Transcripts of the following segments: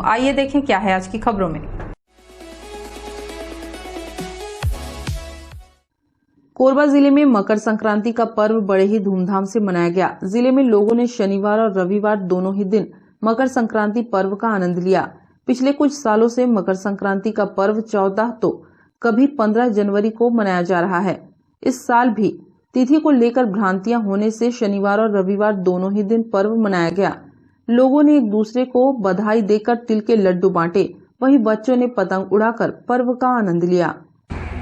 आइए देखें क्या है आज की खबरों में। कोरबा जिले में मकर संक्रांति का पर्व बड़े ही धूमधाम से मनाया गया। जिले में लोगों ने शनिवार और रविवार दोनों ही दिन मकर संक्रांति पर्व का आनंद लिया। पिछले कुछ सालों से मकर संक्रांति का पर्व 14 तो कभी 15 जनवरी को मनाया जा रहा है। इस साल भी तिथि को लेकर भ्रांतियां होने से शनिवार और रविवार दोनों ही दिन पर्व मनाया गया। लोगों ने एक दूसरे को बधाई देकर तिल के लड्डू बांटे, वहीं बच्चों ने पतंग उड़ाकर पर्व का आनंद लिया।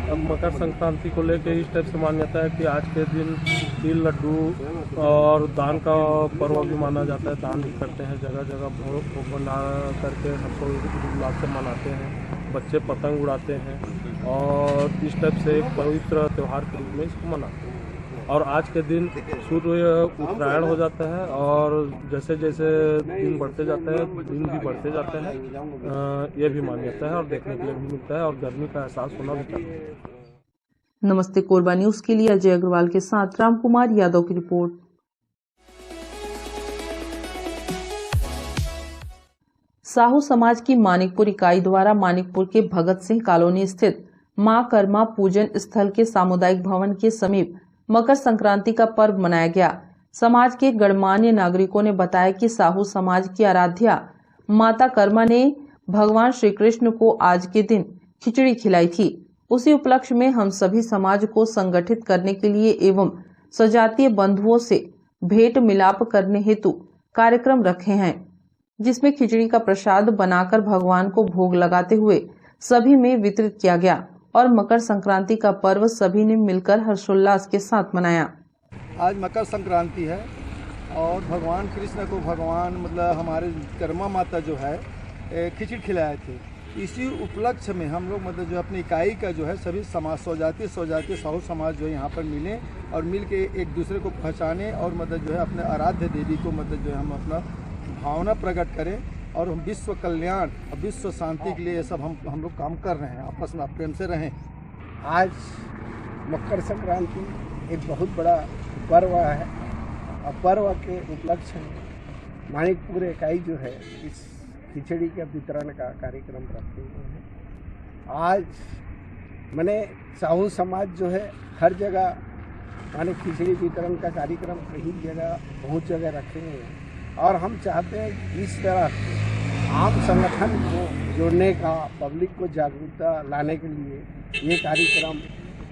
अब मकर संक्रांति को लेकर इस टाइप से मान्यता है कि आज के दिन तिल लड्डू और दान का पर्व भी माना जाता है। दान भी करते हैं, जगह जगह भोग बना करके हर्षोल्लास से मनाते हैं। बच्चे पतंग उड़ाते हैं और इस टाइप से एक पवित्र त्यौहार के रूप में इसको मनाते हैं। और आज के दिन सूर्य उत्तरायण हो जाता है और जैसे जैसे दिन बढ़ते जाते हैं दिन भी बढ़ते जाते हैं। ये भी मान्यता है और देखने के लिए भी मिलता है और गर्मी का एहसास होना भी चाहिए। नमस्ते कोरबा न्यूज के लिए अजय अग्रवाल के साथ रामकुमार यादव की रिपोर्ट। साहू समाज की मानिकपुर इकाई द्वारा मानिकपुर के भगत सिंह कॉलोनी स्थित मां कर्मा पूजन स्थल के सामुदायिक भवन के समीप मकर संक्रांति का पर्व मनाया गया। समाज के गणमान्य नागरिकों ने बताया कि साहू समाज की आराध्या माता कर्मा ने भगवान श्री कृष्ण को आज के दिन खिचड़ी खिलाई थी। उसी उपलक्ष्य में हम सभी समाज को संगठित करने के लिए एवं सजातीय बंधुओं से भेंट मिलाप करने हेतु कार्यक्रम रखे हैं, जिसमें खिचड़ी का प्रसाद बनाकर भगवान को भोग लगाते हुए सभी में वितरित किया गया और मकर संक्रांति का पर्व सभी ने मिलकर हर्षोल्लास के साथ मनाया। आज मकर संक्रांति है और भगवान कृष्ण को हमारे कर्मा माता जो है खिचड़ी खिलाए थे। इसी उपलक्ष्य में हम लोग जो अपनी इकाई का जो है सभी समाज स्वजातीय साहू समाज जो है यहाँ पर मिले और मिल के एक दूसरे को पहचाने और जो है अपने आराध्य देवी को जो है हम अपना भावना प्रकट करें और हम विश्व कल्याण और विश्व शांति के लिए ये सब हम लोग काम कर रहे हैं। आपस में प्रेम से रहें। आज मकर संक्रांति एक बहुत बड़ा पर्व है और पर्व के उपलक्ष्य में मानिकपुर इकाई जो है इस खिचड़ी के वितरण का कार्यक्रम रखते हुए हैं। आज मैंने साहू समाज जो है हर जगह माने खिचड़ी वितरण का कार्यक्रम कई जगह बहुत जगह रखे हुए हैं और हम चाहते हैं कि इस तरह आम संगठन को जोड़ने का, पब्लिक को जागरूकता लाने के लिए ये कार्यक्रम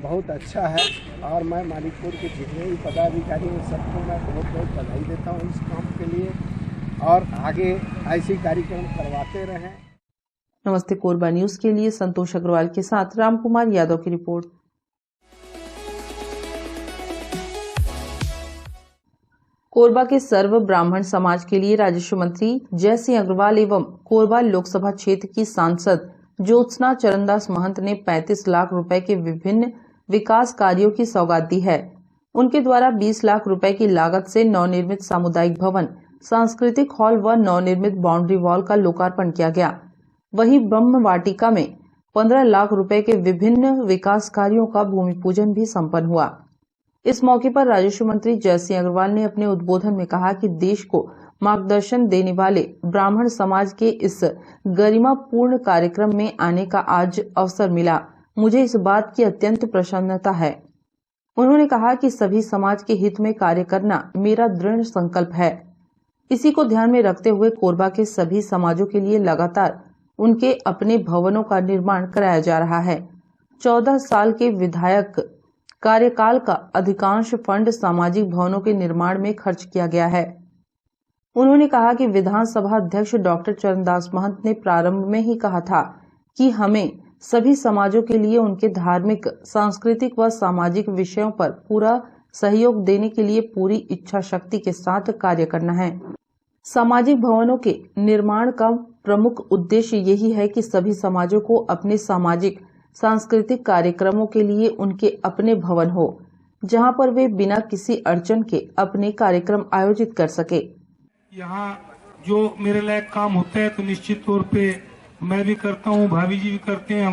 बहुत अच्छा है और मैं मानिकपुर के जितने भी पदाधिकारी हैं सबको मैं बहुत बहुत बधाई देता हूँ इस काम के लिए और आगे ऐसे कार्यक्रम करवाते रहें। नमस्ते कोरबा न्यूज के लिए संतोष अग्रवाल के साथ रामकुमार यादव की रिपोर्ट। कोरबा के सर्व ब्राह्मण समाज के लिए राजस्व मंत्री जय सिंह अग्रवाल एवं कोरबा लोकसभा क्षेत्र की सांसद ज्योत्सना चरणदास महंत ने 35 लाख रुपए के विभिन्न विकास कार्यों की सौगात दी है। उनके द्वारा 20 लाख रुपए की लागत से नवनिर्मित सामुदायिक भवन, सांस्कृतिक हॉल व नवनिर्मित बाउंड्री वॉल का लोकार्पण किया गया। वहीं ब्रह्म वाटिका में 15 लाख रुपए के विभिन्न विकास कार्यों का भूमि पूजन भी संपन्न हुआ। इस मौके पर राजस्व मंत्री जय सिंह अग्रवाल ने अपने उद्बोधन में कहा कि देश को मार्गदर्शन देने वाले ब्राह्मण समाज के इस गरिमापूर्ण कार्यक्रम में आने का आज अवसर मिला। मुझे इस बात की अत्यंत प्रसन्नता है। उन्होंने कहा कि सभी समाज के हित में कार्य करना मेरा दृढ़ संकल्प है। इसी को ध्यान में रखते हुए कोरबा के सभी समाजों के लिए लगातार उनके अपने भवनों का निर्माण कराया जा रहा है। 14 साल के विधायक कार्यकाल का अधिकांश फंड सामाजिक भवनों के निर्माण में खर्च किया गया है। उन्होंने कहा कि विधानसभा अध्यक्ष डॉक्टर चरणदास महंत ने प्रारंभ में ही कहा था कि हमें सभी समाजों के लिए उनके धार्मिक, सांस्कृतिक व सामाजिक विषयों पर पूरा सहयोग देने के लिए पूरी इच्छा शक्ति के साथ कार्य करना है। सामाजिक भवनों के निर्माण का प्रमुख उद्देश्य यही है कि सभी समाजों को अपने सामाजिक सांस्कृतिक कार्यक्रमों के लिए उनके अपने भवन हो, जहां पर वे बिना किसी अड़चन के अपने कार्यक्रम आयोजित कर सके। यहाँ जो मेरे लायक काम होता है तो निश्चित तौर पे मैं भी करता हूँ, भाभी जी भी करते हैं,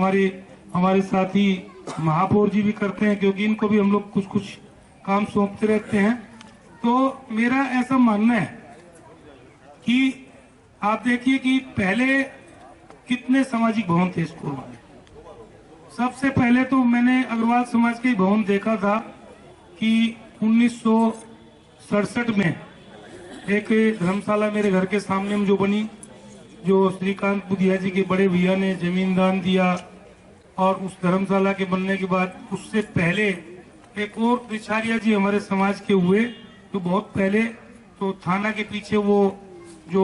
हमारे साथी महापौर जी भी करते हैं, क्योंकि इनको भी हम लोग कुछ काम सौंपते रहते हैं। तो मेरा ऐसा मानना है कि आप देखिए कि पहले कितने सामाजिक भवन थे स्कूल में। सबसे पहले तो मैंने अग्रवाल समाज के भवन देखा था कि 1967 में एक धर्मशाला मेरे घर के सामने में जो बनी, जो श्रीकांत बुधिया जी के बड़े भैया ने जमीन दान दिया, और उस धर्मशाला के बनने के बाद उससे पहले एक और रिछारिया जी हमारे समाज के हुए, तो बहुत पहले, तो थाना के पीछे वो जो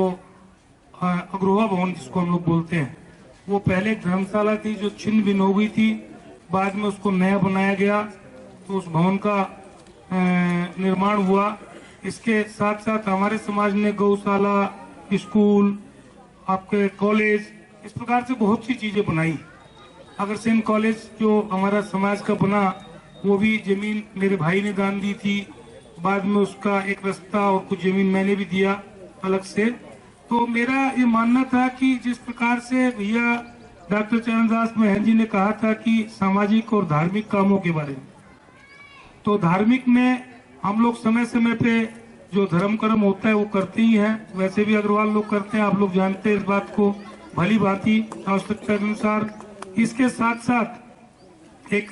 अग्रोहा भवन जिसको हम लोग बोलते हैं, वो पहले एक धर्मशाला थी जो छिन्न भिन्न हो गई थी, बाद में उसको नया बनाया गया, तो उस भवन का निर्माण हुआ। इसके साथ साथ हमारे समाज ने गौशाला, स्कूल, आपके कॉलेज, इस प्रकार से बहुत सी चीजें बनाई। अग्रसेन कॉलेज जो हमारा समाज का बना, वो भी जमीन मेरे भाई ने दान दी थी, बाद में उसका एक रास्ता और कुछ जमीन मैंने भी दिया अलग से। तो मेरा ये मानना था कि जिस प्रकार से भैया डॉक्टर चरणदास महंत जी ने कहा था कि सामाजिक और धार्मिक कामों के बारे में, तो धार्मिक में हम लोग समय समय पे जो धर्म कर्म होता है वो करते ही हैं, वैसे भी अग्रवाल लोग करते हैं, आप लोग जानते हैं इस बात को भली भांति आवश्यकता के अनुसार। इसके साथ साथ एक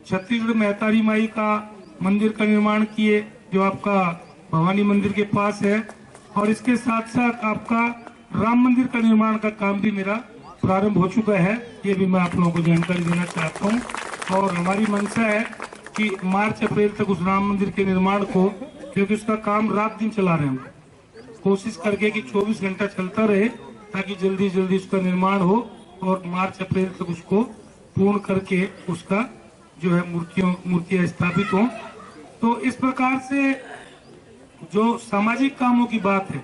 छत्तीसगढ़ महतारी माई का मंदिर का निर्माण किए, जो आपका भवानी मंदिर के पास है, और इसके साथ साथ आपका राम मंदिर का निर्माण का काम भी मेरा प्रारंभ हो चुका है, ये भी मैं आप लोगों को जानकारी देना चाहता हूँ। और हमारी मंशा है कि मार्च अप्रैल तक उस राम मंदिर के निर्माण को, क्योंकि उसका काम रात दिन चला रहे हैं, कोशिश करके कि 24 घंटा चलता रहे ताकि जल्दी जल्दी उसका निर्माण हो और मार्च अप्रैल तक उसको पूर्ण करके उसका जो है मूर्तियां स्थापित हों। तो इस प्रकार से जो सामाजिक कामों की बात है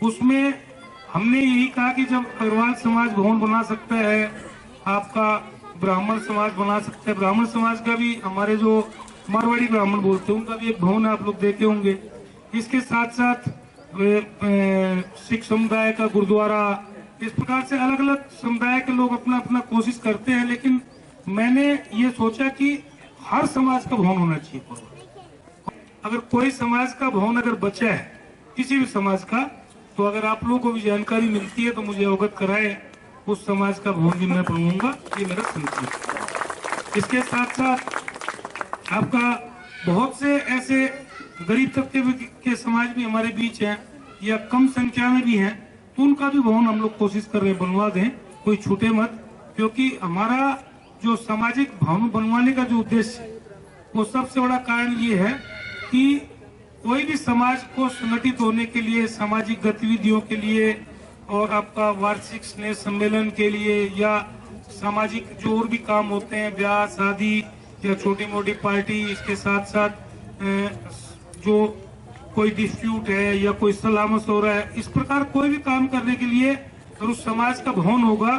उसमें हमने यही कहा कि जब अग्रवाल समाज भवन बना सकता है, आपका ब्राह्मण समाज बना सकता है, ब्राह्मण समाज का भी हमारे जो मारवाड़ी ब्राह्मण बोलते हैं उनका भी एक भवन आप लोग देखे होंगे। इसके साथ साथ सिख समुदाय का गुरुद्वारा, इस प्रकार से अलग अलग समुदाय के लोग अपना अपना कोशिश करते हैं, लेकिन मैंने ये सोचा कि हर समाज का भवन होना चाहिए। अगर कोई समाज का भवन अगर बचा है किसी भी समाज का, तो अगर आप लोगों को भी जानकारी मिलती है तो मुझे अवगत कराए, उस समाज का भवन भी मैं बनवाऊंगा, ये मेरा संकल्प। इसके साथ साथ आपका बहुत से ऐसे गरीब तबके के समाज भी हमारे बीच हैं या कम संख्या में भी हैं, तो उनका भी भवन हम लोग कोशिश कर रहे हैं बनवा दें, कोई छूटे मत। क्योंकि हमारा जो सामाजिक भवन बनवाने का जो उद्देश्य है वो सबसे बड़ा कारण ये है कि कोई भी समाज को संगठित होने के लिए, सामाजिक गतिविधियों के लिए और आपका वार्षिक स्नेह सम्मेलन के लिए या सामाजिक जो और भी काम होते हैं, ब्याह शादी या छोटी मोटी पार्टी, इसके साथ साथ जो कोई डिस्प्यूट है या कोई सलाह मशवरा है, इस प्रकार कोई भी काम करने के लिए अगर उस समाज का भवन होगा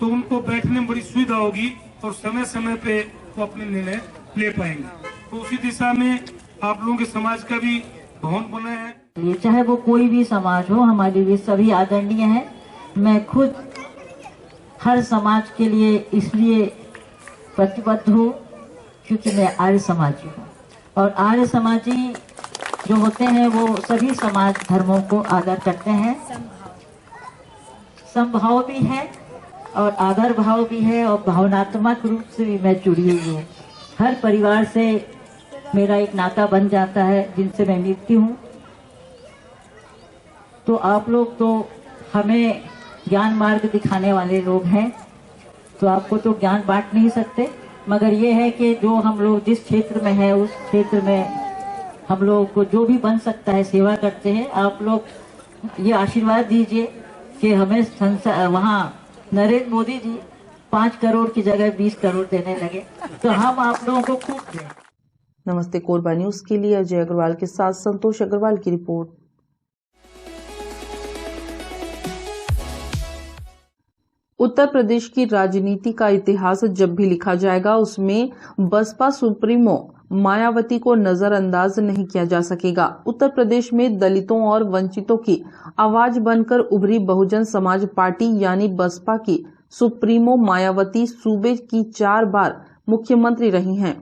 तो उनको बैठने में बड़ी सुविधा होगी और समय समय पे वो अपने निर्णय ले पाएंगे। तो उसी दिशा में आप लोगों के समाज का भी भवन बना है। चाहे वो कोई भी समाज हो, हमारे लिए सभी आदरणीय है। मैं खुद हर समाज के लिए इसलिए प्रतिबद्ध हूँ क्योंकि मैं आर्य समाजी हूँ, और आर्य समाजी जो होते हैं वो सभी समाज धर्मों को आदर करते हैं, समभाव भी है और आदर भाव भी है, और भावनात्मक रूप से भी मैं जुड़ी हुई हूँ। हर परिवार से मेरा एक नाता बन जाता है जिनसे मैं मिलती हूँ। तो आप लोग तो हमें ज्ञान मार्ग दिखाने वाले लोग हैं, तो आपको तो ज्ञान बांट नहीं सकते, मगर ये है कि जो हम लोग जिस क्षेत्र में है उस क्षेत्र में हम लोगों को जो भी बन सकता है सेवा करते हैं। आप लोग ये आशीर्वाद दीजिए कि हमें वहाँ नरेंद्र मोदी जी 5 करोड़ की जगह 20 करोड़ देने लगे, तो हम आप लोगों को खूब दें। नमस्ते कोरबा न्यूज के लिए अजय अग्रवाल के साथ संतोष अग्रवाल की रिपोर्ट। उत्तर प्रदेश की राजनीति का इतिहास जब भी लिखा जाएगा उसमें बसपा सुप्रीमो मायावती को नजरअंदाज नहीं किया जा सकेगा। उत्तर प्रदेश में दलितों और वंचितों की आवाज बनकर उभरी बहुजन समाज पार्टी यानी बसपा की सुप्रीमो मायावती सूबे की 4 बार मुख्यमंत्री रही हैं।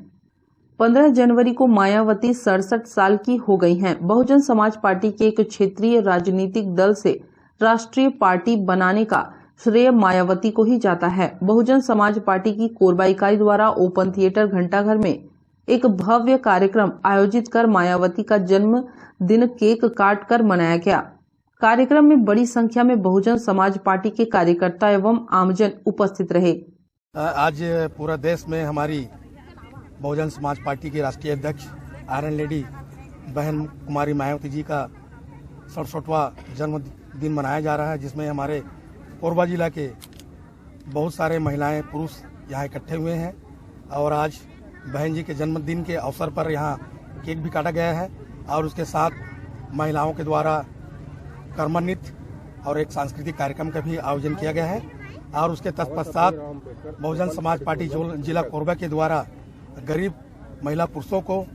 15 जनवरी को मायावती 67 साल की हो गई हैं। बहुजन समाज पार्टी के एक क्षेत्रीय राजनीतिक दल से राष्ट्रीय पार्टी बनाने का श्रेय मायावती को ही जाता है। बहुजन समाज पार्टी की कोरबा इकाई द्वारा ओपन थिएटर घंटाघर में एक भव्य कार्यक्रम आयोजित कर मायावती का जन्म दिन केक काट कर मनाया गया। कार्यक्रम में बड़ी संख्या में बहुजन समाज पार्टी के कार्यकर्ता एवं आमजन उपस्थित रहे। आज पूरा देश में हमारी बहुजन समाज पार्टी की राष्ट्रीय अध्यक्ष आयरन लेडी बहन कुमारी मायावती जी का 67वां जन्मदिन मनाया जा रहा है, जिसमें हमारे कोरबा जिला के बहुत सारे महिलाएं पुरुष यहाँ इकट्ठे हुए हैं और आज बहन जी के जन्मदिन के अवसर पर यहाँ केक भी काटा गया है और उसके साथ महिलाओं के द्वारा कर्म नृत्य और एक सांस्कृतिक कार्यक्रम का भी आयोजन किया गया है। और उसके तत्पश्चात बहुजन समाज पार्टी जिला कोरबा के द्वारा गरीब महिला पुरुषों को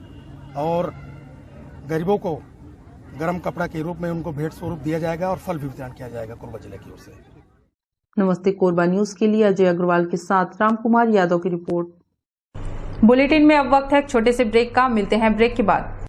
और गरीबों को गर्म कपड़ा के रूप में उनको भेंट स्वरूप दिया जाएगा और फल भी वितरण किया जाएगा कोरबा जिले की ओर से। नमस्ते कोरबा न्यूज के लिए अजय अग्रवाल के साथ रामकुमार यादव की रिपोर्ट। बुलेटिन में अब वक्त है छोटे से ब्रेक का। मिलते हैं ब्रेक के बाद।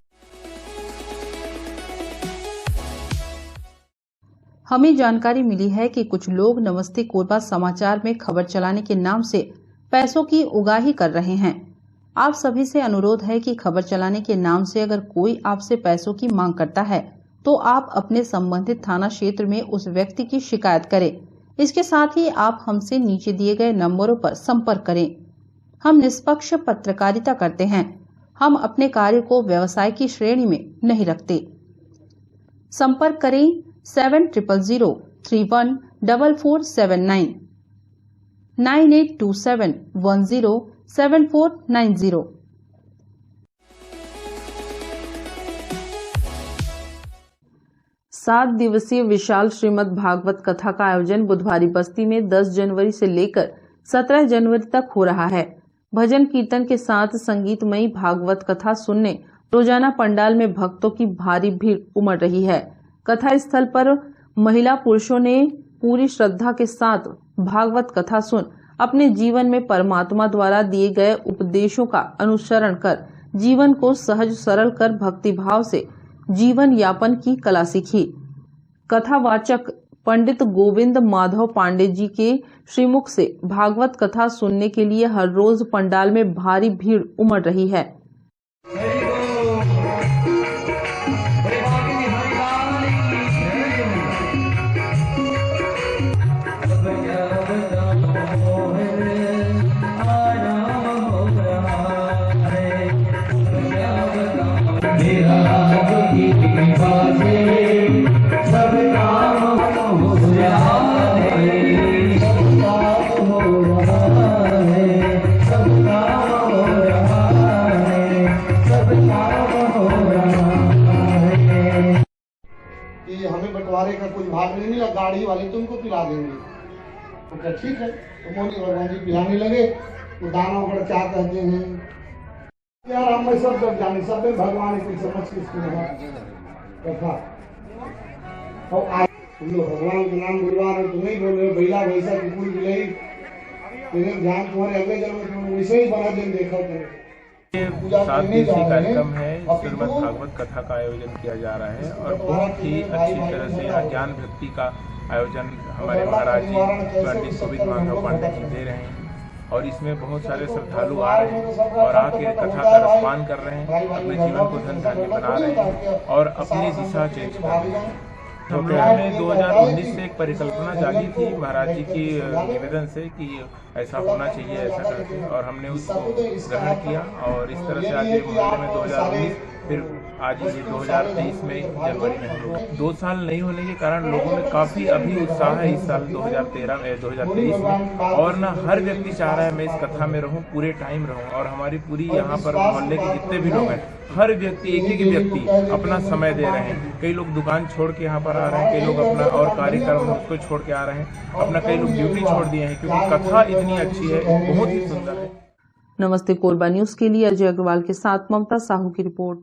हमें जानकारी मिली है कि कुछ लोग नमस्ते कोरबा समाचार में खबर चलाने के नाम से पैसों की उगाही कर रहे हैं। आप सभी से अनुरोध है कि खबर चलाने के नाम से अगर कोई आपसे पैसों की मांग करता है तो आप अपने संबंधित थाना क्षेत्र में उस व्यक्ति की शिकायत करें। इसके साथ ही आप हमसे नीचे दिए गए नंबरों पर संपर्क करें। हम निष्पक्ष पत्रकारिता करते हैं। हम अपने कार्य को व्यवसाय की श्रेणी में नहीं रखते। संपर्क करें 7000314479 9827107490। सात दिवसीय विशाल श्रीमद् भागवत कथा का आयोजन बुधवारी बस्ती में 10 जनवरी से लेकर 17 जनवरी तक हो रहा है। भजन कीर्तन के साथ संगीतमयी भागवत कथा सुनने रोजाना पंडाल में भक्तों की भारी भीड़ उमड़ रही है। कथा स्थल पर महिला पुरुषों ने पूरी श्रद्धा के साथ भागवत कथा सुन अपने जीवन में परमात्मा द्वारा दिए गए उपदेशों का अनुसरण कर जीवन को सहज सरल कर भक्तिभाव से जीवन यापन की कला सीखी। कथावाचक पंडित गोविंद माधव पांडे जी के श्रीमुख से भागवत कथा सुनने के लिए हर रोज पंडाल में भारी भीड़ उमड़ रही है। हमें बंटवारे का कुछ भाग नहीं मिला, गाड़ी वाले तुमको पिला देंगे। तो ठीक है, तो मोदी भगवान जी पिलाने लगे। तो दाना पर क्या कहते हैं यार, हम सब जब जाने सब में भगवान की समझ किसकी कथा। और आज तुम लोग भगवान के नाम बुलवा रहे, तुम नहीं बोल रहे बैला वैसा कुकुर बिलाई तेरे ध्यान तुम्हारे अगले जन्म में वैसे ही बना दिन देखा तुम। 7 दिवसीय कार्यक्रम है। श्रीमद् भागवत कथा का आयोजन किया जा रहा है और बहुत ही अच्छी तरह से ज्ञान भक्ति का आयोजन हमारे महाराज जी पंडित गोविंद माधव पांडे जी दे रहे हैं और इसमें बहुत सारे श्रद्धालु आ रहे हैं और आके कथा का रसपान कर रहे हैं, अपने जीवन को धन धान्य बना रहे हैं और अपनी दिशा चेंज कर रहे हैं। हम लोगों ने 2019 से एक परिकल्पना जागी थी महाराज जी की निवेदन से कि ऐसा होना चाहिए, ऐसा करके, और हमने उसको ग्रहण किया और इस तरह से आज ये मोहल्ले में 2019 फिर आज ये 2023 में जनवरी में हम लोग 2 साल नहीं होने के कारण लोगों में काफ़ी अभी उत्साह है इस साल 2023 में। और ना हर व्यक्ति चाह रहा है मैं इस कथा में रहूं, पूरे टाइम रहूं। और हमारी पूरी यहाँ पर मोहल्ले के जितने भी लोग हैं, हर व्यक्ति एक व्यक्ति अपना समय दे रहे हैं। कई लोग दुकान छोड़ के यहाँ पर आ रहे हैं, कई लोग अपना और कार्यक्रम उसको छोड़ के आ रहे हैं, अपना कई लोग ड्यूटी छोड़ दिए हैं क्योंकि कथा इतनी अच्छी है, बहुत ही सुंदर है। नमस्ते कोरबा न्यूज के लिए अजय अग्रवाल के साथ ममता साहू की रिपोर्ट।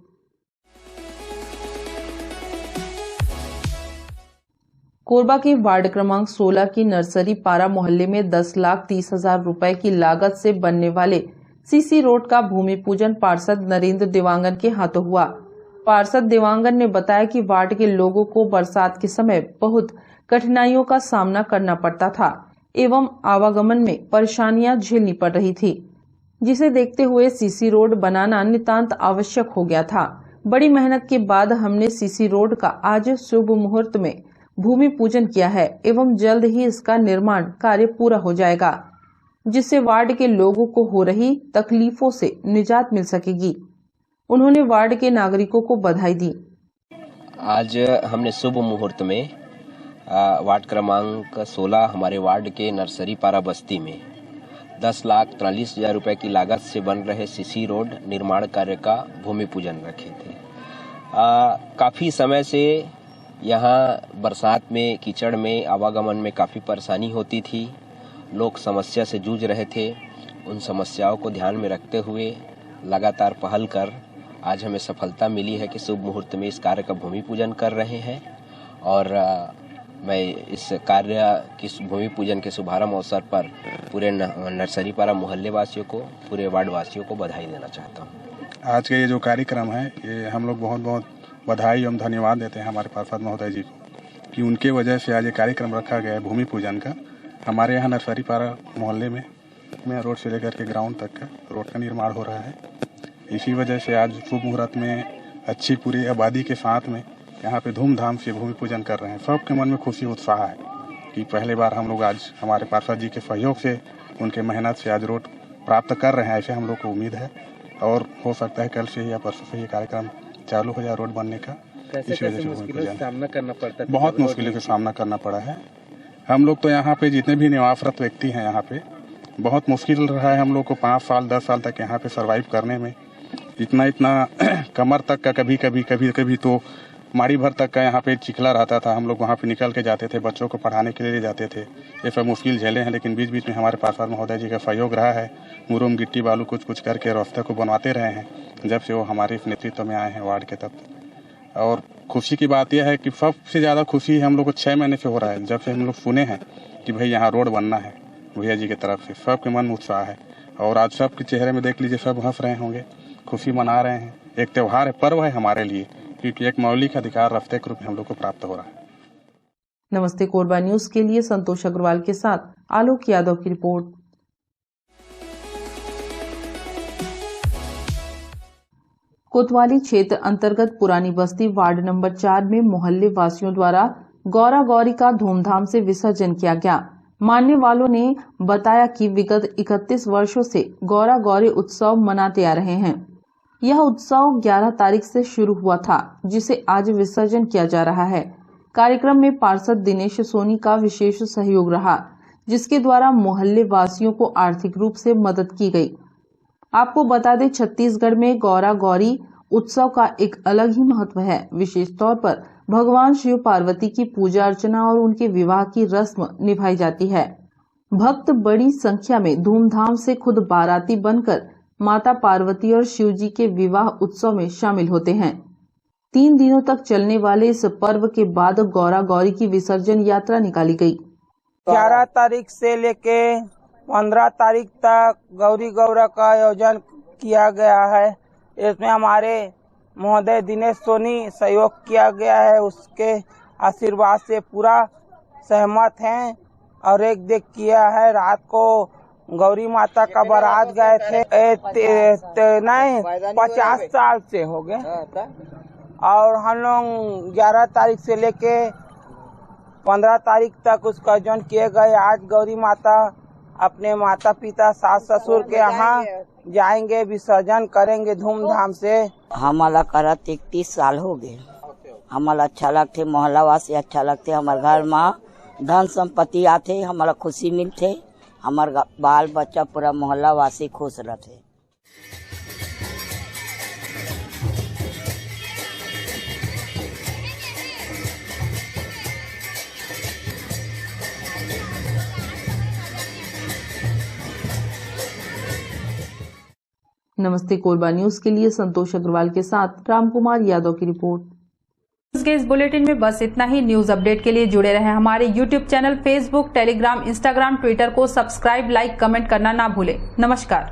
कोरबा के वार्ड क्रमांक 16 की नर्सरी पारा मोहल्ले में 10,30,000 रुपए की लागत से बनने वाले सीसी रोड का भूमि पूजन पार्षद नरेंद्र देवांगन के हाथों हुआ। पार्षद देवांगन ने बताया कि वार्ड के लोगों को बरसात के समय बहुत कठिनाइयों का सामना करना पड़ता था एवं आवागमन में परेशानियां झेलनी पड़ रही थी, जिसे देखते हुए सीसी रोड बनाना नितांत आवश्यक हो गया था। बड़ी मेहनत के बाद हमने सीसी रोड का आज शुभ मुहूर्त में भूमि पूजन किया है एवं जल्द ही इसका निर्माण कार्य पूरा हो जाएगा, जिससे वार्ड के लोगों को हो रही तकलीफों से निजात मिल सकेगी। उन्होंने वार्ड के नागरिकों को बधाई दी। आज हमने शुभ मुहूर्त में वार्ड क्रमांक 16 हमारे वार्ड के नर्सरी पारा बस्ती में 10,43,000 रुपए की लागत से बन रहे सीसी रोड निर्माण कार्य का भूमि पूजन रखे थे। काफ़ी समय से यहाँ बरसात में कीचड़ में आवागमन में काफ़ी परेशानी होती थी, लोग समस्या से जूझ रहे थे। उन समस्याओं को ध्यान में रखते हुए लगातार पहल कर आज हमें सफलता मिली है कि शुभ मुहूर्त में इस कार्य का भूमि पूजन कर रहे हैं और मैं इस कार्य की भूमि पूजन के शुभारंभ अवसर पर पूरे नर्सरी पारा मोहल्ले वासियों को, पूरे वार्ड वासियों को बधाई देना चाहता हूँ। आज का ये जो कार्यक्रम है, ये हम लोग बहुत बहुत बधाई एवं धन्यवाद देते हैं हमारे पार्षद महोदय जी को कि उनके वजह से आज ये कार्यक्रम रखा गया है भूमि पूजन का। हमारे यहाँ नर्सरी पारा मोहल्ले में रोड से लेकर के ग्राउंड तक का रोड का निर्माण हो रहा है। इसी वजह से आज शुभ मुहूर्त में अच्छी पूरी आबादी के साथ में यहाँ पे धूमधाम से भूमि पूजन कर रहे हैं। सबके मन में खुशी उत्साह है कि पहली बार हम लोग आज हमारे पार्षद जी के सहयोग से, उनके मेहनत से आज रोड प्राप्त कर रहे हैं, ऐसे हम लोग को उम्मीद है और हो सकता है कल से या परसों से ये कार्यक्रम चालू हो जाए रोड बनने का। इसी वजह से मुश्किलों का सामना करना पड़ता है, बहुत मुश्किलों का सामना करना पड़ा है। हम लोग तो यहाँ पे जितने भी निवासरत व्यक्ति हैं यहाँ पे बहुत मुश्किल रहा है हम लोग को 5 साल 10 साल तक यहाँ पे सरवाइव करने में। इतना कमर तक का कभी तो माड़ी भर तक का यहाँ पे चिखला रहता था। हम लोग वहाँ पे निकल के जाते थे, बच्चों को पढ़ाने के लिए ले जाते थे। ये सब मुश्किल झेले हैं, लेकिन बीच बीच में हमारे पार्षद महोदय जी का सहयोग रहा है। मुरुम गिट्टी बालू कुछ करके रास्ते को बनवाते रहे हैं जब से वो हमारे नेतृत्व में आए हैं वार्ड के तब। और खुशी की बात यह है कि सबसे ज़्यादा खुशी हम लोग को 6 महीने से हो रहा है, जब से हम लोग सुने हैं कि भाई यहाँ रोड बनना है भैया जी की तरफ से। सबके मन में उत्साह है और आज सबके चेहरे में देख लीजिए, सब हंस रहे होंगे, खुशी मना रहे हैं। एक त्यौहार है, पर्व है हमारे लिए, क्योंकि एक मौलिक अधिकार रास्ते के रूप में हम लोग को प्राप्त हो रहा है। नमस्ते कोरबा न्यूज के लिए संतोष अग्रवाल के साथ आलोक यादव की रिपोर्ट। कोतवाली क्षेत्र अंतर्गत पुरानी बस्ती वार्ड नंबर 4 में मोहल्ले वासियों द्वारा गौरा गौरी का धूमधाम से विसर्जन किया गया। मानने वालों ने बताया कि विगत 31 वर्षों से गौरा गौरी उत्सव मनाते आ रहे हैं। यह उत्सव 11 तारीख से शुरू हुआ था, जिसे आज विसर्जन किया जा रहा है। कार्यक्रम में पार्षद दिनेश सोनी का विशेष सहयोग रहा, जिसके द्वारा मोहल्ले वासियों को आर्थिक रूप से मदद की गई। आपको बता दें, छत्तीसगढ़ में गौरा गौरी उत्सव का एक अलग ही महत्व है। विशेष तौर पर भगवान शिव पार्वती की पूजा अर्चना और उनके विवाह की रस्म निभाई जाती है। भक्त बड़ी संख्या में धूमधाम से खुद बाराती बनकर माता पार्वती और शिव जी के विवाह उत्सव में शामिल होते हैं। 3 दिनों तक चलने वाले इस पर्व के बाद गौरा गौरी की विसर्जन यात्रा निकाली गई। 11 तारीख से लेके 15 तारीख तक गौरी गौरा का आयोजन किया गया है। इसमें हमारे महोदय दिनेश सोनी सहयोग किया गया है, उसके आशीर्वाद से पूरा सहमत हैं। और एक देख किया है, रात को गौरी माता का बारात गए थे, नहीं 50 साल से हो गए। और हम लोग 11 तारीख से लेके 15 तारीख तक उसका आयोजन किए गए। आज गौरी माता अपने माता पिता सास ससुर के यहाँ जाएंगे, विसर्जन करेंगे धूमधाम से। हमारा करत 31 साल हो गए। हमारा अच्छा लगते, मोहल्ला वासी अच्छा लगते, हमारे घर में धन संपत्ति आते, हमारा खुशी मिलते, हमारा बाल बच्चा पूरा मोहल्ला वासी खुश रहते। नमस्ते कोरबा न्यूज के लिए संतोष अग्रवाल के साथ रामकुमार यादव की रिपोर्ट। इस बुलेटिन में बस इतना ही। न्यूज अपडेट के लिए जुड़े रहें हमारे YouTube channel, Facebook, Telegram, Instagram, Twitter को सब्सक्राइब, लाइक, कमेंट करना ना भूलें। नमस्कार।